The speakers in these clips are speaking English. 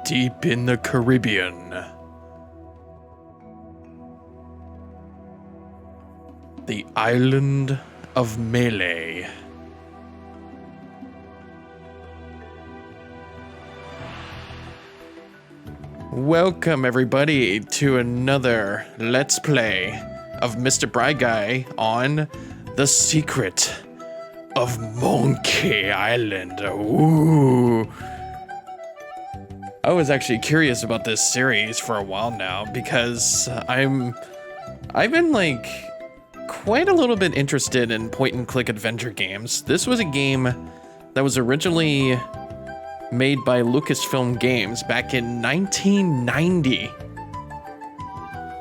Deep in the Caribbean. The island of Melee. Welcome everybody to another Let's Play of MisterBriGuy on The Secret of Monkey Island. Ooh. I was actually curious about this series for a while now because I've been like quite a little bit interested in point-and-click adventure games. This was a game that was originally made by Lucasfilm Games back in 1990.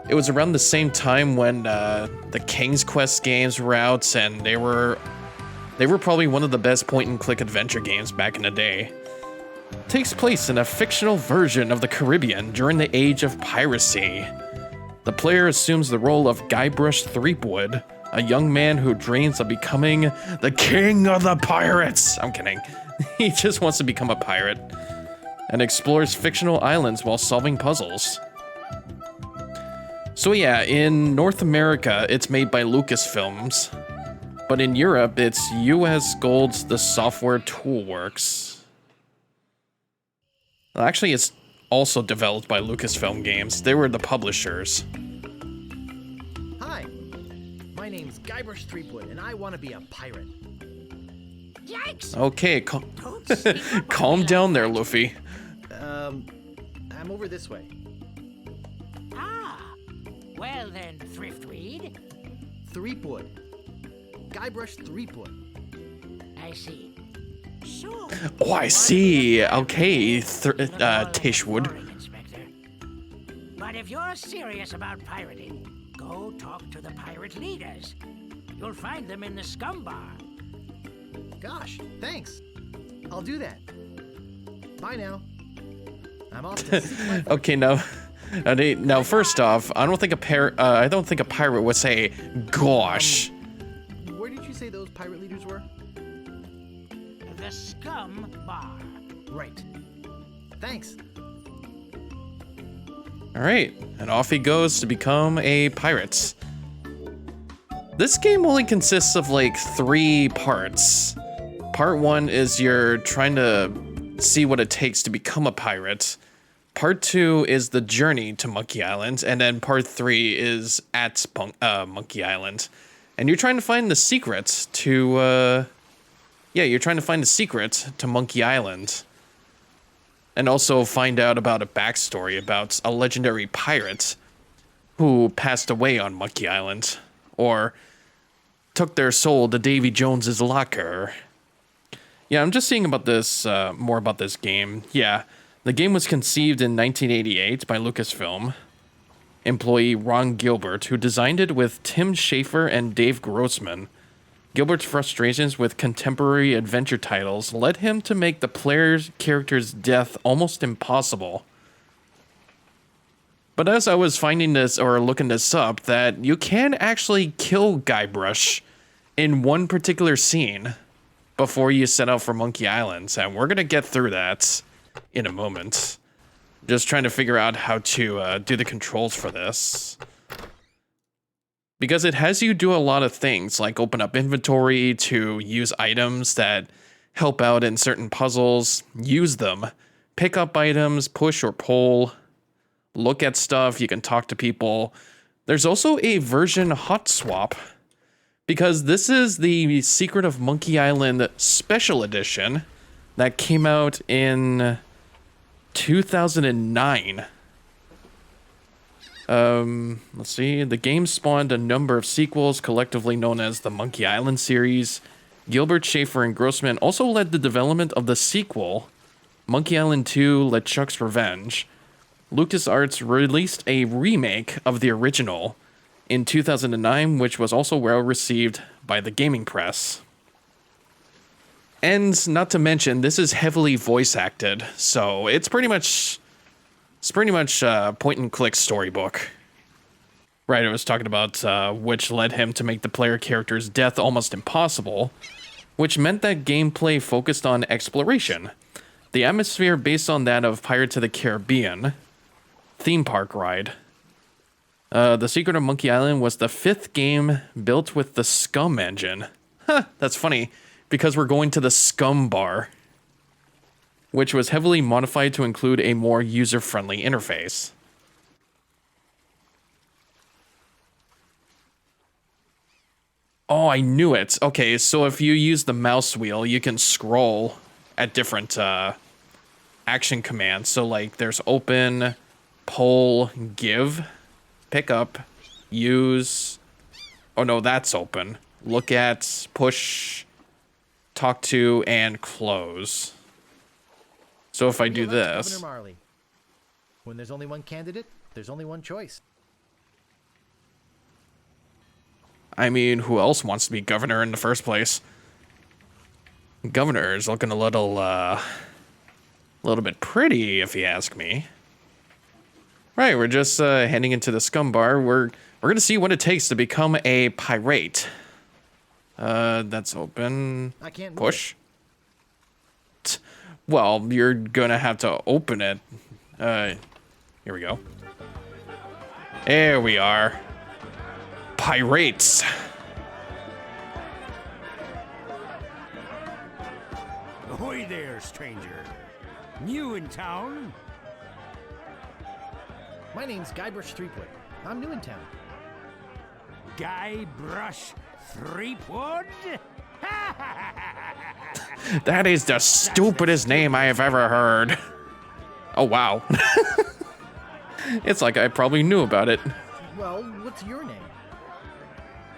It was around the same time when the King's Quest games were out, and they were probably one of the best point-and-click adventure games back in the day. It takes place in a fictional version of the Caribbean during the age of piracy. The player assumes the role of Guybrush Threepwood, a young man who dreams of becoming the king of the pirates. I'm kidding. He just wants to become a pirate and explores fictional islands while solving puzzles. So yeah, in North America, it's made by Lucasfilms, but in Europe, it's US Gold's The Software Toolworks. Well, actually, it's also developed by Lucasfilm Games. They were the publishers. Hi, my name's Guybrush Threepwood, and I want to be a pirate. Yikes! Okay, calm down there, Luffy. I'm over this way. Ah, well then, Thriftweed. Threepwood. Guybrush Threepwood. I see. So. Oh, I see. Okay, Tishwood. Inspector. But if you're serious about pirating, go talk to the pirate leaders. You'll find them in the scum bar. Gosh, thanks. I'll do that. Bye now. I'm off to seek my Okay, now first off, I don't think a pirate would say "gosh." Where did you say those pirate leaders were? The scum bar. Right. Thanks. All right, and off he goes to become a pirate. This game only consists of like 3 parts. Part 1 is you're trying to see what it takes to become a pirate. Part 2 is the journey to Monkey Island, and then part 3 is at Monkey Island. And you're trying to find the secret to, you're trying to find the secret to Monkey Island. And also find out about a backstory about a legendary pirate who passed away on Monkey Island. Or took their soul to Davy Jones's locker. Yeah, I'm just seeing about this, more about this game. Yeah, the game was conceived in 1988 by Lucasfilm employee Ron Gilbert, who designed it with Tim Schafer and Dave Grossman. Gilbert's frustrations with contemporary adventure titles led him to make the player's character's death almost impossible. But as I was finding this or looking this up, that you can actually kill Guybrush in one particular scene before you set out for Monkey Island, and we're gonna get through that in a moment. Just trying to figure out how to do the controls for this. Because it has you do a lot of things, like open up inventory to use items that help out in certain puzzles, use them, pick up items, push or pull, look at stuff, you can talk to people. There's also a version hot swap, because this is the Secret of Monkey Island Special Edition that came out in 2009. Let's see. The game spawned a number of sequels, collectively known as the Monkey Island series. Gilbert, Schafer, and Grossman also led the development of the sequel, Monkey Island 2: LeChuck's Revenge. LucasArts released a remake of the original in 2009, which was also well received by the gaming press. And not to mention, this is heavily voice acted, so it's pretty much a point-and-click storybook. Right, I was talking about which led him to make the player character's death almost impossible, which meant that gameplay focused on exploration. The atmosphere based on that of Pirates of the Caribbean theme park ride. The Secret of Monkey Island was the 5th game built with the Scum engine. Huh, that's funny, because we're going to the Scum bar, which was heavily modified to include a more user-friendly interface. Oh, I knew it. Okay, so if you use the mouse wheel, you can scroll at different action commands. So, like, there's open, pull, give, pick up, use. Oh, no, that's open. Look at, push, talk to, and close. So if I do this... Governor Marley. When there's only one candidate, there's only one choice. I mean, who else wants to be governor in the first place? Governor is looking a little bit pretty, if you ask me. Right, we're just heading into the Scum bar. We're gonna see what it takes to become a pirate. That's open. I can't push. Well, you're gonna have to open it. Here we go. There we are. Pirates. Ahoy there, stranger. New in town? My name's Guybrush Threepwood. I'm new in town. Guybrush Threepwood? That is the stupidest name I have ever heard. Oh, wow. It's like I probably knew about it. Well, what's your name?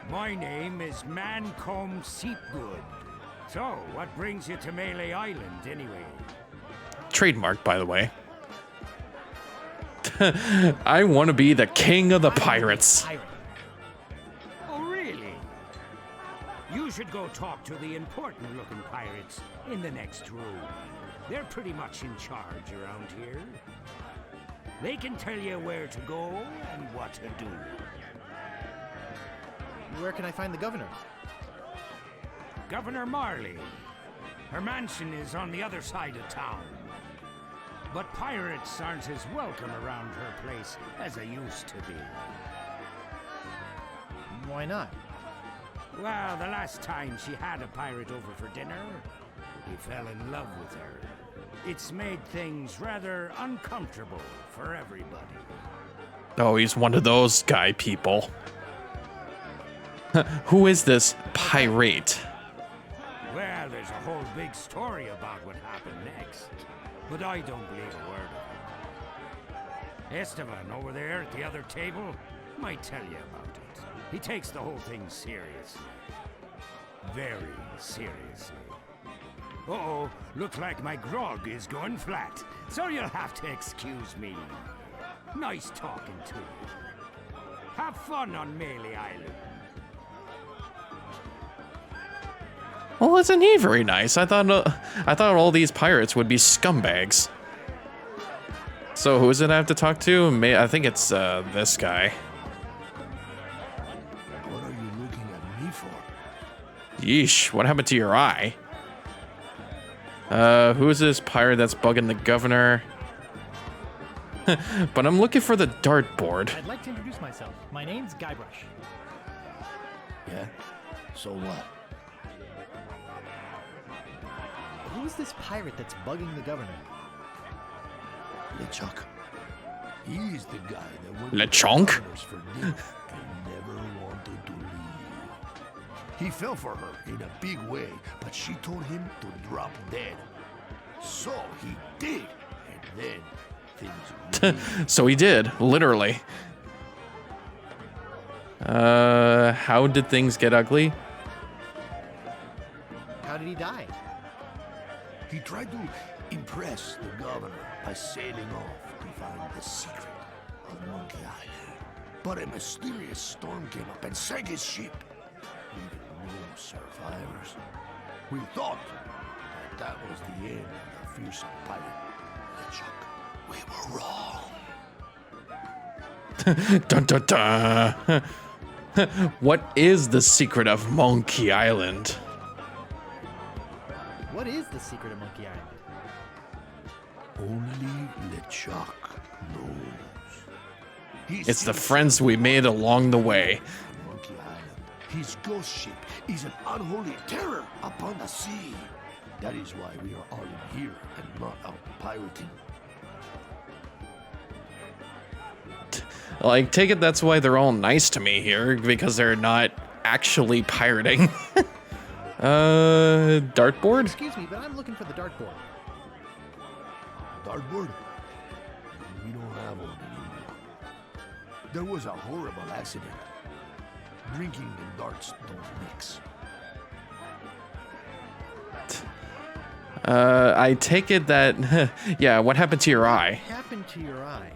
My name is Mancomb Seepgood. So, what brings you to Melee Island, anyway? Trademark, by the way. I want to be the king of the pirates. Oh, really? You should go talk to the important-looking pirates in the next room. They're pretty much in charge around here. They can tell you where to go and what to do. Where can I find the governor? Governor Marley. Her mansion is on the other side of town. But pirates aren't as welcome around her place as they used to be. Why not? Well, the last time she had a pirate over for dinner, he fell in love with her. It's made things rather uncomfortable for everybody. Oh, he's one of those guy people. Who is this pirate? Well, there's a whole big story about what happened next, but I don't believe a word of it. Esteban over there at the other table might tell you about it. He takes the whole thing seriously. Very seriously. Uh-oh, looks like my grog is going flat, so you'll have to excuse me. Nice talking to you. Have fun on Melee Island. Well, isn't he very nice? I thought all these pirates would be scumbags. So who is it I have to talk to? I think it's this guy. What are you looking at me for? Yeesh, what happened to your eye? Who is this pirate that's bugging the governor? But I'm looking for the dartboard. I'd like to introduce myself. My name's Guybrush. Yeah? So what? Who's this pirate that's bugging the governor? LeChuck. He's the guy that went LeChonk? to the governors for dinner and never wanted to leave. He fell for her in a big way, but she told him to drop dead. So he did, and then things really So he did, literally. How did things get ugly? How did he die? He tried to impress the governor by sailing off to find the secret of Monkey Island. But a mysterious storm came up and sank his ship, leaving no survivors. We thought that was the end of the fearsome pirate, LeChuck. We were wrong. Dun dun dun. What is the secret of Monkey Island? What is the secret of Monkey Island? Only LeChuck knows. It's the friends we made along the way. Monkey Island. His ghost ship is an unholy terror upon the sea. That is why we are all in here and not out pirating. Like, take it that's why they're all nice to me here, because they're not actually pirating. Dartboard? Excuse me, but I'm looking for the dartboard. Dartboard? We don't have one anymore. There was a horrible accident. Drinking and darts don't mix. I take it that, yeah, what happened to your eye? What happened to your eye?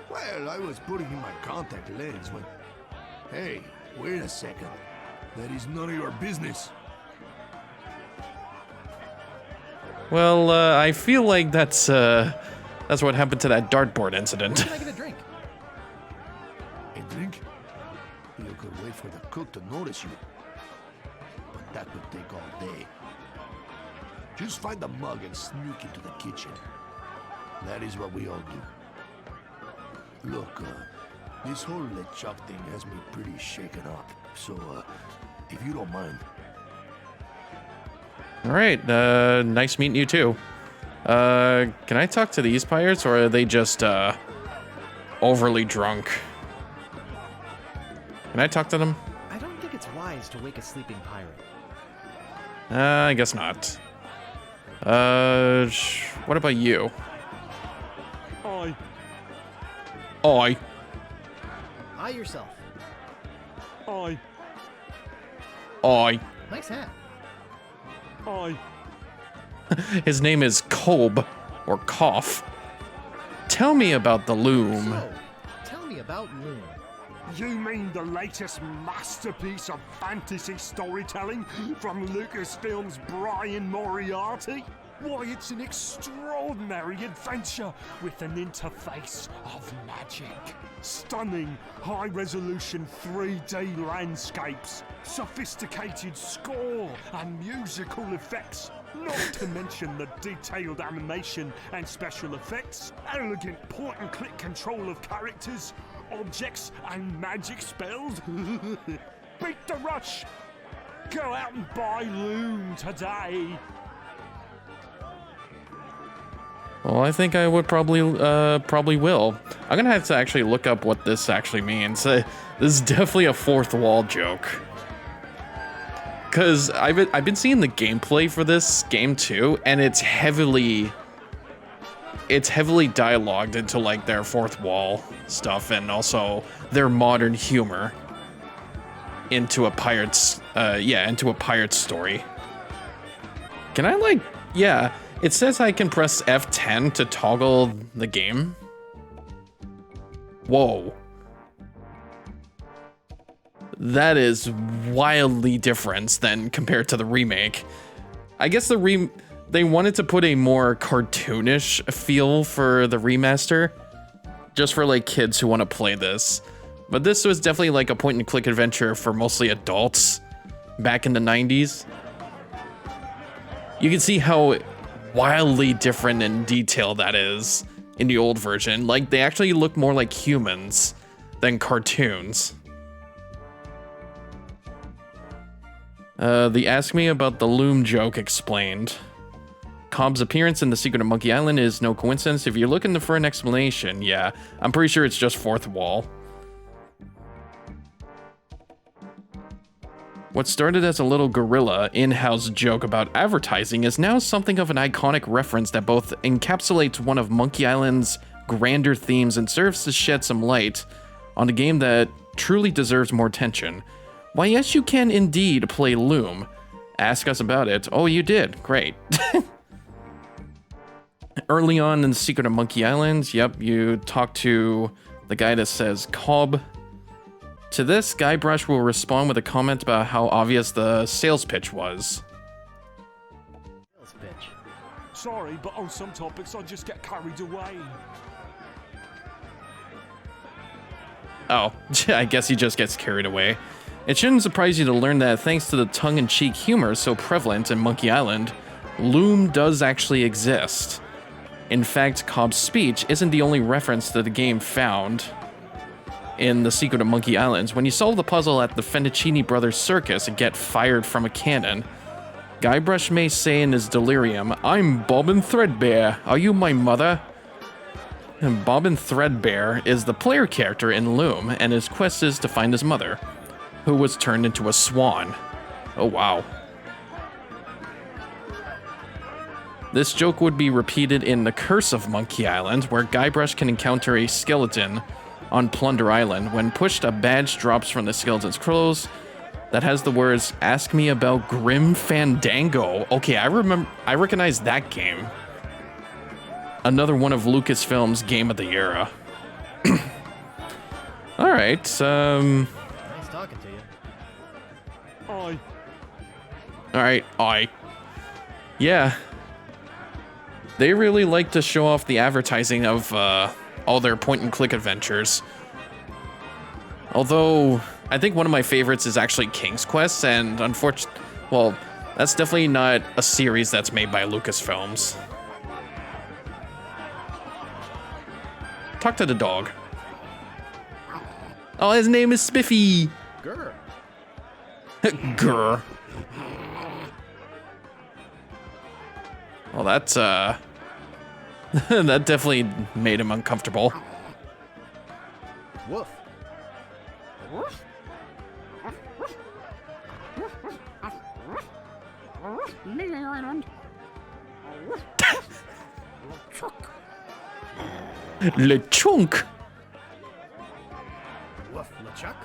Well, I was putting in my contact lens when... Hey, wait a second. That is none of your business. Well, I feel like that's what happened to that dartboard incident. Can I get a drink? A drink? You could wait for the cook to notice you. But that would take all day. Just find the mug and sneak into the kitchen. That is what we all do. Look, this whole LeChuck thing has me pretty shaken up. So, if you don't mind. All right, nice meeting you too. Can I talk to these pirates, or are they just overly drunk? Can I talk to them? I don't think it's wise to wake a sleeping pirate. I guess not. What about you? Oi. Oi. Eye yourself. Oi. Oi. Nice hat. Oi. His name is Kolb, or Cough. Tell me about the loom. So, tell me about Loom. You mean the latest masterpiece of fantasy storytelling from Lucasfilm's Brian Moriarty? Why, it's an extraordinary adventure with an interface of magic. Stunning, high-resolution 3D landscapes, sophisticated score and musical effects, not to mention the detailed animation and special effects, elegant point-and-click control of characters, objects and magic spells. Beat the rush! Go out and buy Loom today! Well, I think I would probably will. I'm gonna have to actually look up what this actually means. This is definitely a fourth wall joke. Cause I've been seeing the gameplay for this game too, and it's heavily dialogued into like their fourth wall stuff, and also their modern humor into a pirate's story. Can I like, yeah. It says I can press F10 to toggle the game. Whoa. That is wildly different than compared to the remake. I guess they wanted to put a more cartoonish feel for the remaster, just for like kids who want to play this. But this was definitely like a point and click adventure for mostly adults back in the 90s. You can see how wildly different in detail that is in the old version. Like, they actually look more like humans than cartoons. The Ask Me About the Loom joke explained. Cobb's appearance in The Secret of Monkey Island is no coincidence. If you're looking for an explanation, yeah, I'm pretty sure it's just fourth wall. What started as a little guerrilla in-house joke about advertising is now something of an iconic reference that both encapsulates one of Monkey Island's grander themes and serves to shed some light on a game that truly deserves more attention. Why, yes, you can indeed play Loom. Ask us about it. Oh, you did. Great. Early on in The Secret of Monkey Island, yep, you talk to the guy that says Cobb. To this, Guybrush will respond with a comment about how obvious the sales pitch was. Sales pitch. Sorry, but on some topics I just get carried away. Oh, I guess he just gets carried away. It shouldn't surprise you to learn that thanks to the tongue-in-cheek humor so prevalent in Monkey Island, Loom does actually exist. In fact, Cobb's speech isn't the only reference to the game found in The Secret of Monkey Islands. When you solve the puzzle at the Fettuccine Brothers Circus and get fired from a cannon, Guybrush may say in his delirium, "I'm Bobbin Threadbare. Are you my mother?" And Bobbin Threadbare is the player character in Loom, and his quest is to find his mother, who was turned into a swan. Oh, wow. This joke would be repeated in The Curse of Monkey Island, where Guybrush can encounter a skeleton on Plunder Island. When pushed, a badge drops from the skeleton's clothes that has the words, "Ask me about Grim Fandango." Okay, I recognize that game. Another one of Lucasfilm's Game of the Era. Alright, Nice talking to you. Aye. Alright, yeah. They really like to show off the advertising of all their point-and-click adventures. Although, I think one of my favorites is actually King's Quest, and unfortunately, well, that's definitely not a series that's made by Lucasfilms. Talk to the dog. Oh, his name is Spiffy. Grr. Grr. Well, that's, that definitely made him uncomfortable. Woof. LeChunk. Woof, LeChuck.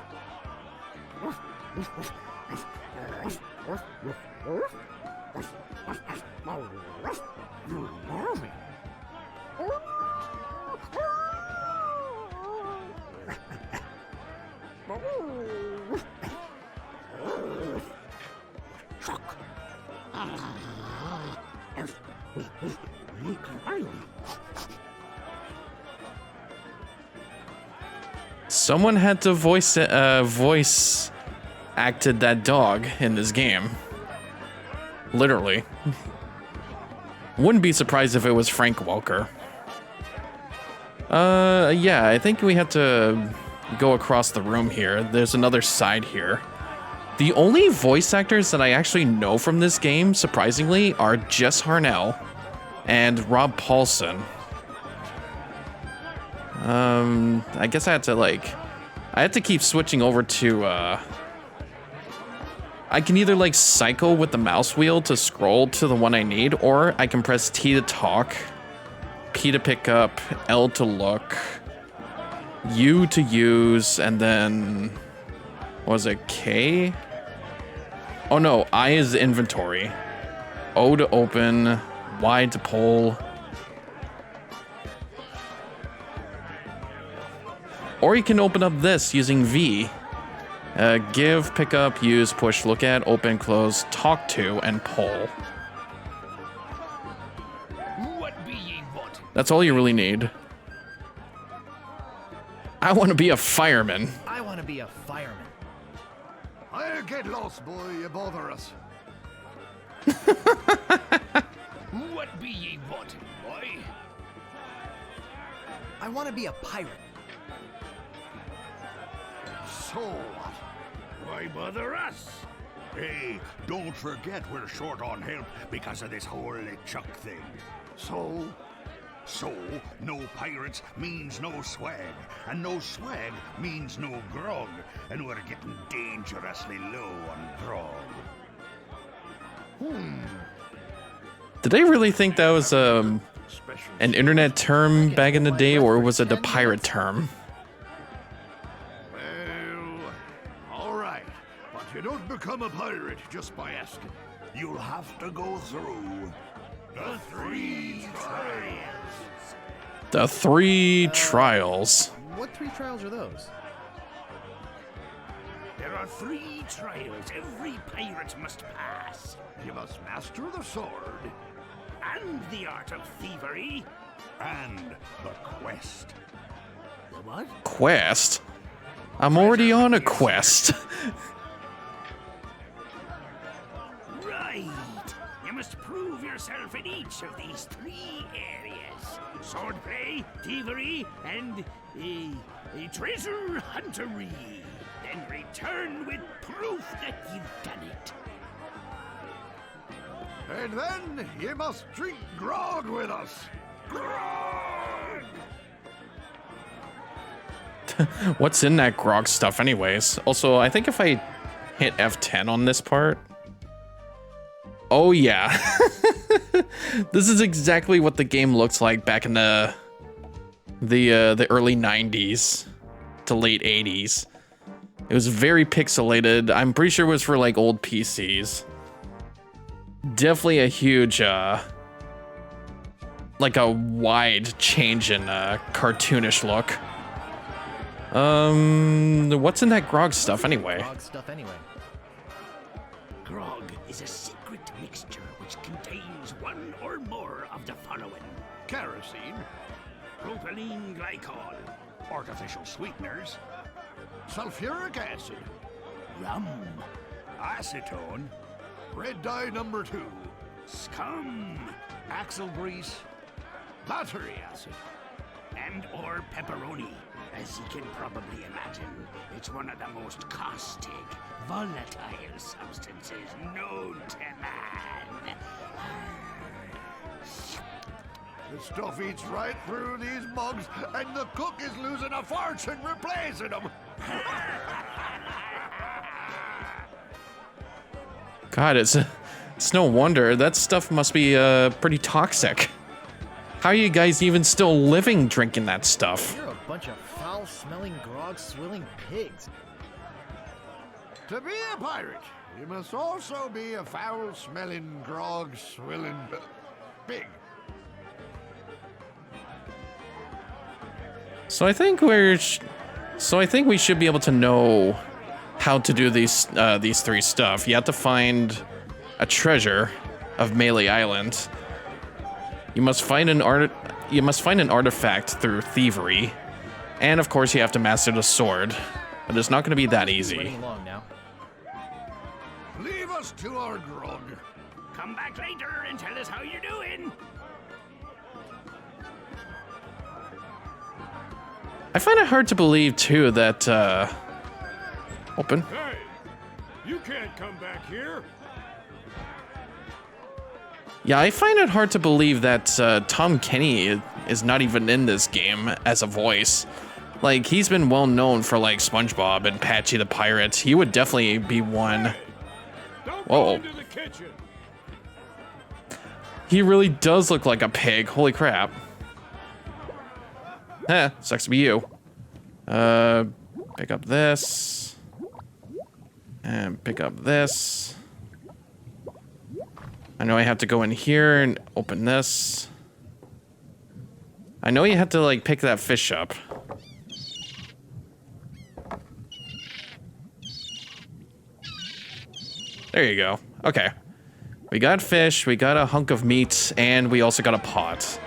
Someone had to voice acted that dog in this game. Literally. Wouldn't be surprised if it was Frank Welker. Yeah, I think we have to go across the room here. There's another side here. The only voice actors that I actually know from this game, surprisingly, are Jess Harnell and Rob Paulson. I guess I had to keep switching over to, I can either like cycle with the mouse wheel to scroll to the one I need, or I can press T to talk, P to pick up, L to look, U to use, and then, was it K? Oh no, I is inventory. O to open, Y to pull. Or you can open up this using V. Give, pick up, use, push, look at, open, close, talk to, and pull. What be ye wanting? That's all you really need. I want to be a fireman. I want to be a fireman. I'll get lost, boy. You bother us. What be ye wanting, boy? I want to be a pirate. So what? Why bother us? Hey, don't forget we're short on help because of this whole LeChuck thing. So, no pirates means no swag, and no swag means no grog, and we're getting dangerously low on grog. Did they really think that was an internet term back in the day, or was it a pirate term? You don't become a pirate just by asking. You'll have to go through the 3 trials. The 3 trials. What 3 trials are those? There are 3 trials every pirate must pass. You must master the sword. And the art of thievery. And the quest. The what? Quest? I'm already on a quest. Right. You must prove yourself in each of these 3 areas. Swordplay, thievery, and treasure huntery. Then return with proof that you've done it. And then you must drink grog with us. Grog! What's in that grog stuff anyways? Also, I think if I hit F10 on this part... Oh yeah. This is exactly what the game looks like back in the early 90s to late 80s. It was very pixelated. I'm pretty sure it was for like old PCs. Definitely a huge like a wide change in cartoonish look. What's in that grog stuff anyway? Grog stuff anyway. Grog is a secret mixture which contains one or more of the following: Kerosene, propylene glycol, artificial sweeteners, sulfuric acid, rum, acetone, red dye number 2, scum, axle grease, battery acid. and or pepperoni. As you can probably imagine, it's one of the most caustic, volatile substances known to man. The stuff eats right through these mugs, and the cook is losing a fortune replacing them. God, it's no wonder. That stuff must be pretty toxic. How are you guys even still living drinking that stuff? You're a bunch of foul-smelling, grog-swilling pigs. To be a pirate, you must also be a foul-smelling, grog-swilling pig. So I think we should be able to know how to do these 3 stuff. You have to find a treasure of Melee Island. You must find an artifact through thievery, and of course you have to master the sword. But it's not going to be that easy. Running along now. Leave us to our grog. Come back later and tell us how you're doing. I find it hard to believe too that open. Hey, you can't come back here. Yeah, I find it hard to believe that Tom Kenny is not even in this game as a voice. Like, he's been well known for like SpongeBob and Patchy the Pirate. He would definitely be one. Don't Whoa. go into the kitchen. He really does look like a pig. Holy crap. Sucks to be you. Pick up this. And pick up this. I know I have to go in here and open this. I know you have to, like, pick that fish up. There you go. Okay. We got fish, we got a hunk of meat, and we also got a pot.